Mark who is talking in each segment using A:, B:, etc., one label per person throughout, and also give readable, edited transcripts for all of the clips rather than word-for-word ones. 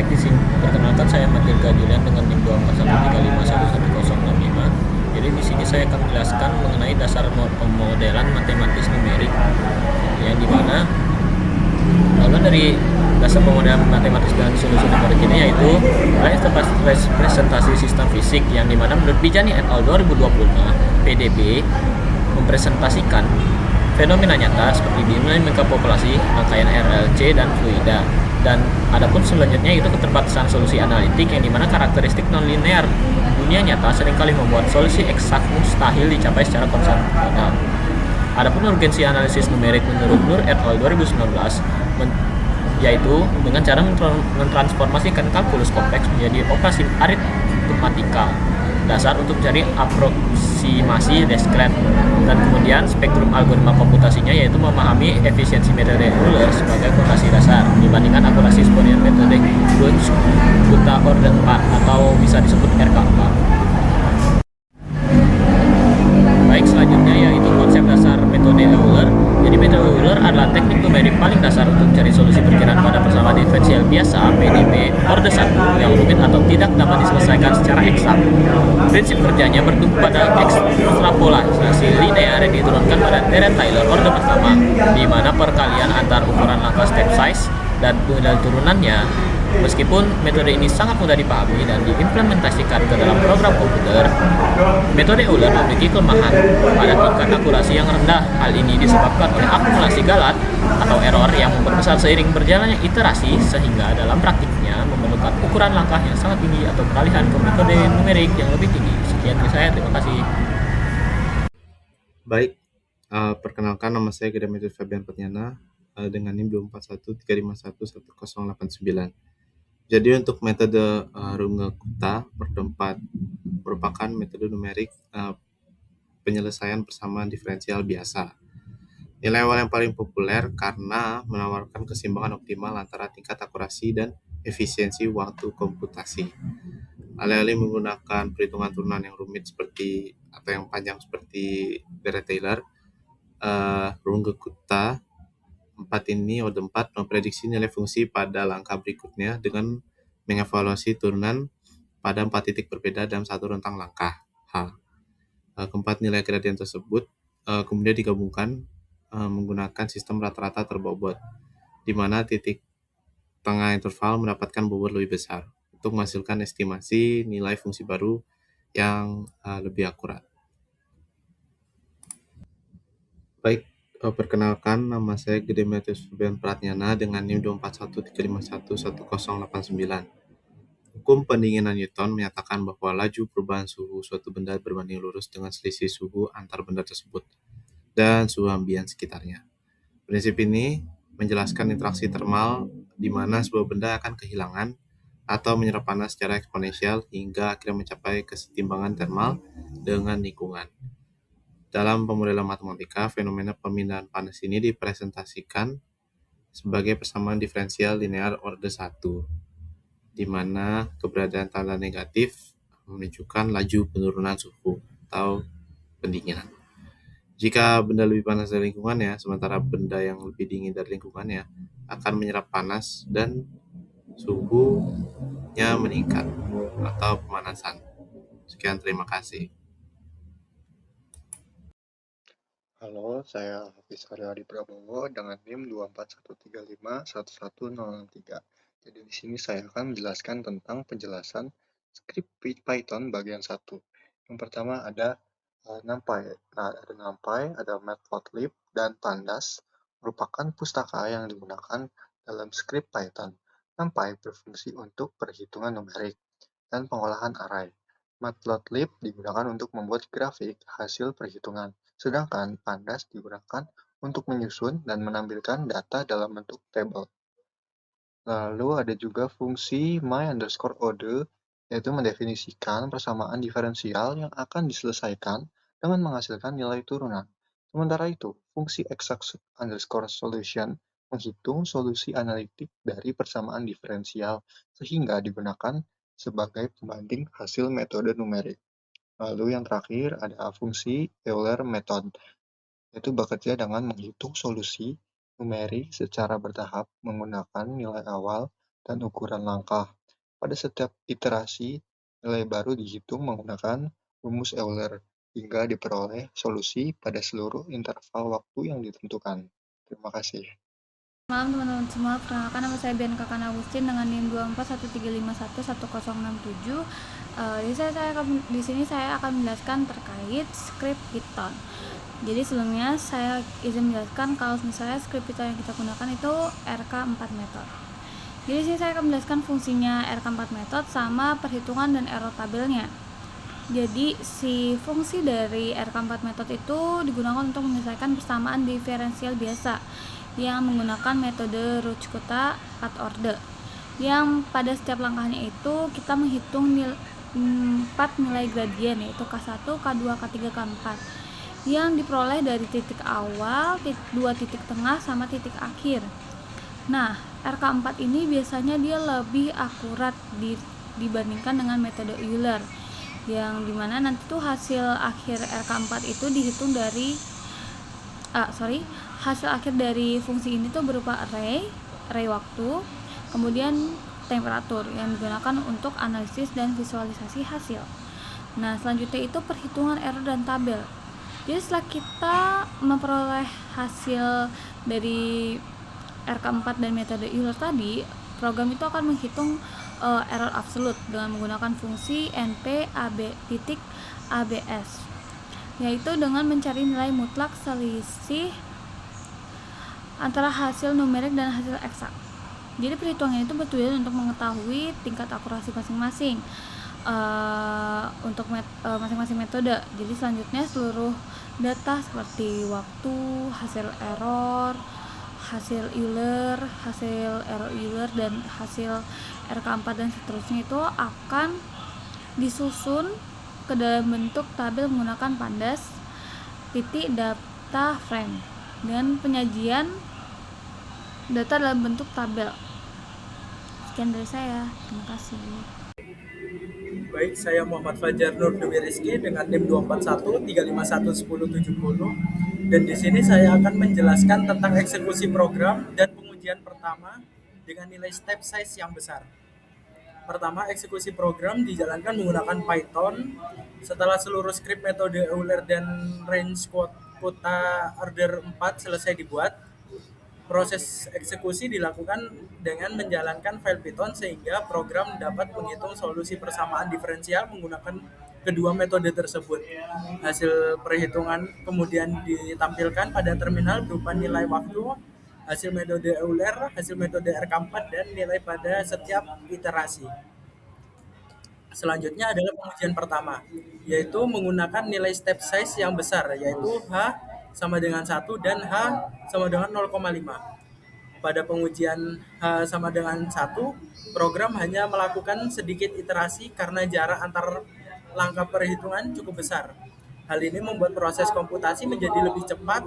A: Baik, di sini perkenalkan saya Matilda Julian dengan NIM 24135111065. Jadi di sini saya akan menjelaskan mengenai dasar pemodelan matematis numerik yang dimana lalu dari dasar pemodelan matematis dan solusi numerik ini yaitu representasi sistem fisik yang dimana menurut Bijani et al. 2025 PDB mempresentasikan fenomena nyata seperti dinamika populasi, rangkaian RLC, dan fluida. Dan adapun selanjutnya itu keterbatasan solusi analitik yang dimana karakteristik nonlinear dunia nyata seringkali membuat solusi eksak mustahil dicapai secara konvensional. Adapun urgensi analisis numerik menurut Nur et al. 2019 yaitu dengan cara mentransformasikan kalkulus kompleks menjadi operasi aritmatika dasar untuk mencari aproksimasi diskret, dan kemudian spektrum algoritma komputasinya yaitu memahami efisiensi metode Euler sebagai fondasi dasar dibandingkan akurasi Sponier metode Bunch-Kutta order 4 atau bisa disebut RK4. Baik, selanjutnya yaitu konsep dasar metode Euler. Jadi metode Euler adalah teknik numerik paling dasar untuk mencari solusi perkiraan pada persamaan diferensial biasa PDB orde 1 yang rumit atau tidak dapat diselesaikan secara eksak. Prinsip kerjanya bertumpu pada ekstrapolasi linear yang diturunkan pada deret Taylor orde pertama, di mana perkalian antar ukuran langkah step size dan turunannya. Meskipun metode ini sangat mudah dipahami dan diimplementasikan ke dalam program komputer, metode Euler memiliki kelemahan pada tingkat akurasi yang rendah. Hal ini disebabkan oleh akumulasi galat atau error yang memperbesar seiring berjalannya iterasi, sehingga dalam praktiknya memerlukan ukuran langkah yang sangat tinggi atau peralihan ke metode numerik yang lebih tinggi. Sekian dari saya, terima kasih.
B: Baik, perkenalkan nama saya Gedemetrius Fabian Pratnyana dengan NIM 24135111089. Jadi untuk metode Runge-Kutta bertempat merupakan metode numerik penyelesaian persamaan diferensial biasa. Nilai awal yang paling populer karena menawarkan keseimbangan optimal antara tingkat akurasi dan efisiensi waktu komputasi. Alih-alih menggunakan perhitungan turunan yang rumit seperti atau yang panjang seperti deret Taylor, Runge-Kutta 4 ini orde 4 memprediksi nilai fungsi pada langkah berikutnya dengan mengevaluasi turunan pada 4 titik berbeda dalam satu rentang langkah H. Keempat nilai gradien tersebut kemudian digabungkan menggunakan sistem rata-rata terbobot, di mana titik tengah interval mendapatkan bobot lebih besar untuk menghasilkan estimasi nilai fungsi baru yang lebih akurat. Baik, perkenalkan nama saya Gedemetrius Fabian Pratnyana dengan NIM 24135111089. Hukum pendinginan Newton menyatakan bahwa laju perubahan suhu suatu benda berbanding lurus dengan selisih suhu antar benda tersebut dan suhu ambien sekitarnya. Prinsip ini menjelaskan interaksi termal di mana sebuah benda akan kehilangan atau menyerap panas secara eksponensial hingga akhirnya mencapai kesetimbangan termal dengan lingkungan. Dalam pemodelan matematika, fenomena pemindahan panas ini dipresentasikan sebagai persamaan diferensial linear orde 1, di mana keberadaan tanda negatif menunjukkan laju penurunan suhu atau pendinginan. Jika benda lebih panas dari lingkungannya, sementara benda yang lebih dingin dari lingkungannya akan menyerap panas dan suhunya meningkat atau pemanasan. Sekian, terima kasih.
C: Halo, saya Hafiz Aryadi Prabowo dengan NIM 24135111063. Jadi di sini saya akan menjelaskan tentang penjelasan skrip Python bagian 1. Yang pertama ada NumPy. Nah, ada NumPy, ada Matplotlib, dan Pandas merupakan pustaka yang digunakan dalam skrip Python. NumPy berfungsi untuk perhitungan numerik dan pengolahan array. Matplotlib digunakan untuk membuat grafik hasil perhitungan, sedangkan Pandas digunakan untuk menyusun dan menampilkan data dalam bentuk tabel. Lalu ada juga fungsi my_ode, yaitu mendefinisikan persamaan diferensial yang akan diselesaikan dengan menghasilkan nilai turunan. Sementara itu, fungsi exact_solution menghitung solusi analitik dari persamaan diferensial sehingga digunakan sebagai pembanding hasil metode numerik. Lalu yang terakhir ada fungsi Euler method, yaitu bekerja dengan menghitung solusi numerik secara bertahap menggunakan nilai awal dan ukuran langkah. Pada setiap iterasi, nilai baru dihitung menggunakan rumus Euler hingga diperoleh solusi pada seluruh interval waktu yang ditentukan. Terima kasih.
D: Malam teman-teman semua, perkenalkan nama saya Ben Kakan Agustin dengan NIM 24135111007. Di sini saya akan menjelaskan terkait script Python. Jadi sebelumnya saya izin menjelaskan kalau misalnya script Python yang kita gunakan itu RK4 method. Jadi di sini saya akan menjelaskan fungsinya RK4 method sama perhitungan dan error tabelnya. Jadi si fungsi dari RK4 method itu digunakan untuk menyelesaikan persamaan diferensial biasa yang menggunakan metode Ruch-Kutta cut order, yang pada setiap langkahnya itu kita menghitung 4 nilai gradien, yaitu K1, K2, K3, K4 yang diperoleh dari titik awal, 2 titik tengah, sama titik akhir. Nah, RK4 ini biasanya dia lebih akurat dibandingkan dengan metode Euler, yang dimana nanti tuh hasil akhir RK4 itu dihitung dari hasil akhir dari fungsi ini tuh berupa array waktu, kemudian temperatur yang digunakan untuk analisis dan visualisasi hasil. Nah, selanjutnya itu perhitungan error dan tabel. Jadi setelah kita memperoleh hasil dari RK4 dan metode Euler tadi, program itu akan menghitung error absolute dengan menggunakan fungsi np_abs, yaitu dengan mencari nilai mutlak selisih antara hasil numerik dan hasil eksak. Jadi perhitungan itu bertujuan untuk mengetahui tingkat akurasi masing-masing untuk masing-masing metode. Jadi selanjutnya seluruh data seperti waktu, hasil error, hasil Euler, hasil error Euler, dan hasil RK4 dan seterusnya itu akan disusun ke dalam bentuk tabel menggunakan pandas titik data frame dan penyajian data dalam bentuk tabel. Sekian dari saya, terima kasih.
E: Baik, saya Muhammad Fajar Nur Dewi Rizky dengan NIM 24135111070, dan di sini saya akan menjelaskan tentang eksekusi program dan pengujian pertama dengan nilai step size yang besar. Pertama, eksekusi program dijalankan menggunakan Python. Setelah seluruh skrip metode Euler dan range quota order 4 selesai dibuat, proses eksekusi dilakukan dengan menjalankan file Python sehingga program dapat menghitung solusi persamaan diferensial menggunakan kedua metode tersebut. Hasil perhitungan kemudian ditampilkan pada terminal berupa nilai waktu, hasil metode Euler, hasil metode RK4, dan nilai pada setiap iterasi. Selanjutnya adalah pengujian pertama, yaitu menggunakan nilai step size yang besar, yaitu H sama dengan 1 dan H sama dengan 0,5. Pada pengujian H sama dengan 1, program hanya melakukan sedikit iterasi karena jarak antar langkah perhitungan cukup besar. Hal ini membuat proses komputasi menjadi lebih cepat,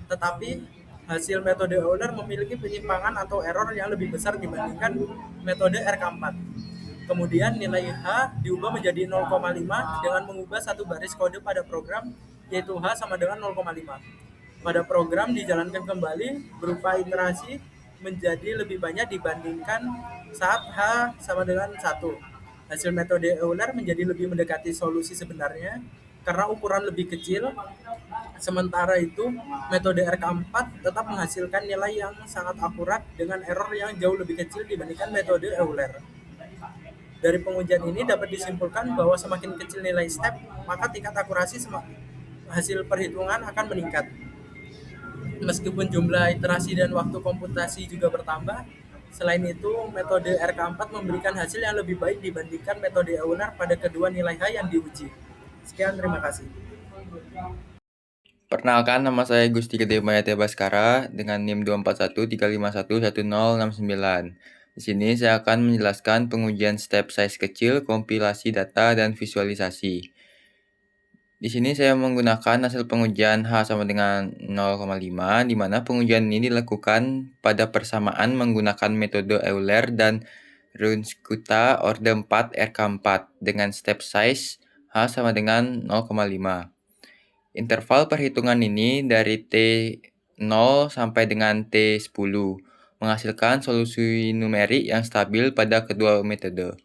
E: tetapi hasil metode Euler memiliki penyimpangan atau error yang lebih besar dibandingkan metode RK4. Kemudian nilai H diubah menjadi 0,5 dengan mengubah satu baris kode pada program, yaitu H sama dengan 0,5. Pada program dijalankan kembali berupa iterasi menjadi lebih banyak dibandingkan saat H sama dengan 1. Hasil metode Euler menjadi lebih mendekati solusi sebenarnya karena ukuran lebih kecil. Sementara itu, metode RK4 tetap menghasilkan nilai yang sangat akurat dengan error yang jauh lebih kecil dibandingkan metode Euler. Dari pengujian ini dapat disimpulkan bahwa semakin kecil nilai step, maka tingkat akurasi hasil perhitungan akan meningkat. Meskipun jumlah iterasi dan waktu komputasi juga bertambah, selain itu metode RK4 memberikan hasil yang lebih baik dibandingkan metode Euler pada kedua nilai H yang diuji. Sekian, terima kasih.
F: Perkenalkan, nama saya Gusti Gede Mayate Baskara dengan NIM 24135111069. Di sini saya akan menjelaskan pengujian step size kecil, kompilasi data, dan visualisasi. Di sini saya menggunakan hasil pengujian H sama dengan 0,5, di mana pengujian ini dilakukan pada persamaan menggunakan metode Euler dan Ruch-Kutta order 4 RK4 dengan step size H sama dengan 0,5. Interval perhitungan ini dari T0 sampai dengan T10, menghasilkan solusi numerik yang stabil pada kedua metode.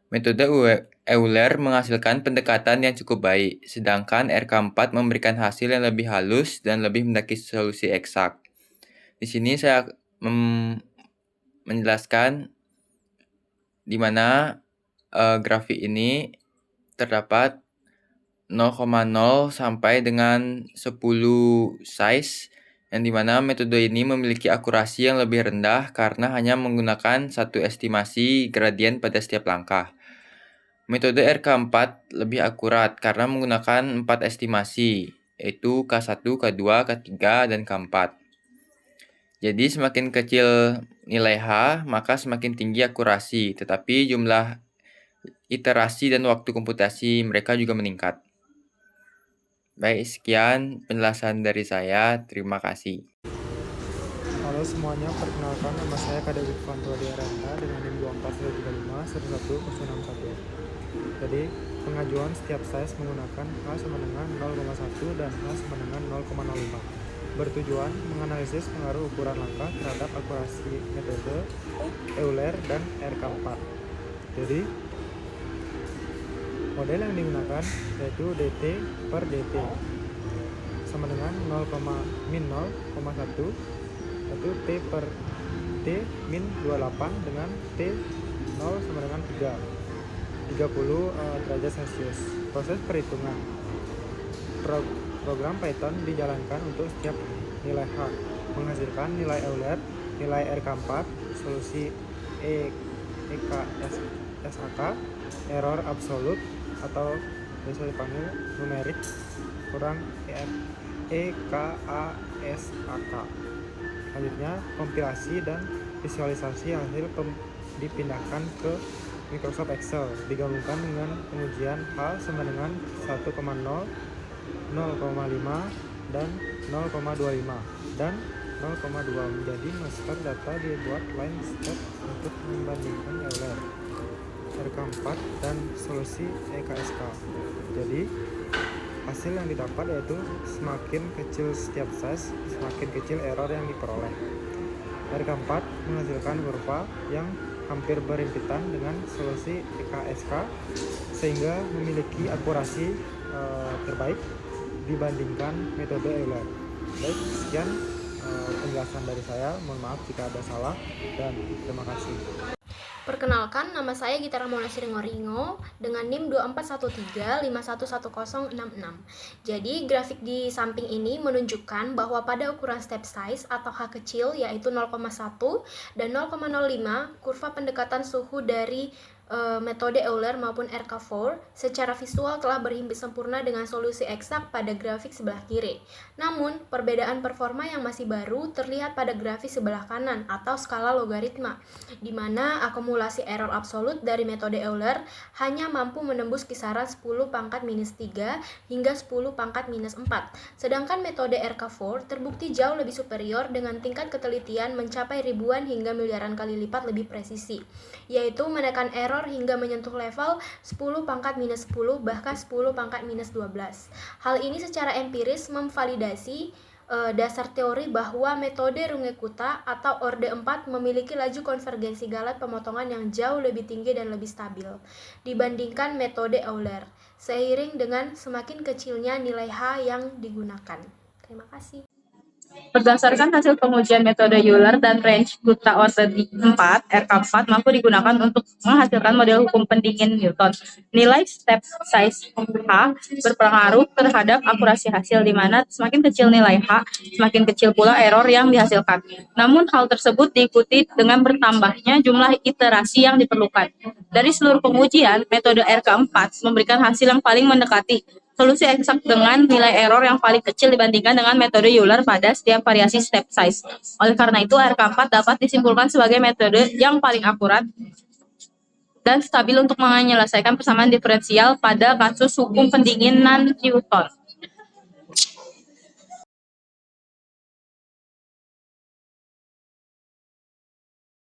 F: Metode Euler menghasilkan pendekatan yang cukup baik, sedangkan RK4 memberikan hasil yang lebih halus dan lebih mendekati solusi eksak. Di sini saya menjelaskan di mana grafik ini terdapat 0,0 sampai dengan 10 size, yang dimana metode ini memiliki akurasi yang lebih rendah karena hanya menggunakan satu estimasi gradien pada setiap langkah. Metode RK4 lebih akurat karena menggunakan 4 estimasi, yaitu K1, K2, K3, dan K4. Jadi semakin kecil nilai H, maka semakin tinggi akurasi, tetapi jumlah iterasi dan waktu komputasi mereka juga meningkat. Baik, sekian penjelasan dari saya. Terima kasih.
G: Halo semuanya, perkenalkan nama saya Kadek Wikfanto Diaranta dengan NIM 24135 Jadi, pengajuan setiap size menggunakan H sama dengan 0,1 dan H sama dengan 0,05. Bertujuan menganalisis pengaruh ukuran langkah terhadap akurasi metode Euler dan RK4. Jadi, model yang digunakan yaitu dt per dt sama dengan 0,1 yaitu T per T min 28 dengan T 0 sama dengan 30 derajat Celcius. Proses perhitungan program Python dijalankan untuk setiap nilai H, menghasilkan nilai Euler, nilai RK4, solusi EKSAK, error absolut atau biasa dipanggil numerik kurang EKASAK. Selanjutnya, kompilasi dan visualisasi hasil dipindahkan ke Microsoft Excel, digabungkan dengan pengujian H sama dengan 1,0, 0,5, dan 0,25, dan 0,2 menjadi master data dibuat line step untuk membandingkan Euler, RK4, dan solusi EKSK. Jadi, hasil yang didapat yaitu semakin kecil setiap size, semakin kecil error yang diperoleh. RK4 menghasilkan kurva yang hampir berhimpitan dengan solusi EKSK sehingga memiliki akurasi terbaik dibandingkan metode Euler. Baik, sekian penjelasan dari saya. Mohon maaf jika ada salah dan terima kasih.
H: Perkenalkan, nama saya Gita Ramona Siringoringo dengan NIM 2413511066. Jadi, grafik di samping ini menunjukkan bahwa pada ukuran step size atau H kecil yaitu 0,1 dan 0,05, kurva pendekatan suhu dari metode Euler maupun RK4 secara visual telah berhimpit sempurna dengan solusi eksak pada grafik sebelah kiri. Namun, perbedaan performa yang masih baru terlihat pada grafik sebelah kanan atau skala logaritma, di mana akumulasi error absolut dari metode Euler hanya mampu menembus kisaran 10 pangkat minus 3 hingga 10 pangkat minus 4. Sedangkan metode RK4 terbukti jauh lebih superior dengan tingkat ketelitian mencapai ribuan hingga miliaran kali lipat lebih presisi, yaitu menekan error hingga menyentuh level 10 pangkat minus 10 bahkan 10 pangkat minus 12. Hal ini secara empiris memvalidasi dasar teori bahwa metode Runge-Kutta atau Orde 4 memiliki laju konvergensi galat pemotongan yang jauh lebih tinggi dan lebih stabil dibandingkan metode Euler, seiring dengan semakin kecilnya nilai H yang digunakan. Terima kasih.
I: Berdasarkan hasil pengujian metode Euler dan range Kutta Orde 4, RK4 mampu digunakan untuk menghasilkan model hukum pendingin Newton. Nilai step size H berpengaruh terhadap akurasi hasil, di mana semakin kecil nilai H, semakin kecil pula error yang dihasilkan. Namun hal tersebut diikuti dengan bertambahnya jumlah iterasi yang diperlukan. Dari seluruh pengujian, metode RK4 memberikan hasil yang paling mendekati solusi eksak dengan nilai error yang paling kecil dibandingkan dengan metode Euler pada setiap variasi step size. Oleh karena itu, RK4 dapat disimpulkan sebagai metode yang paling akurat dan stabil untuk menyelesaikan persamaan diferensial pada kasus hukum pendinginan Newton.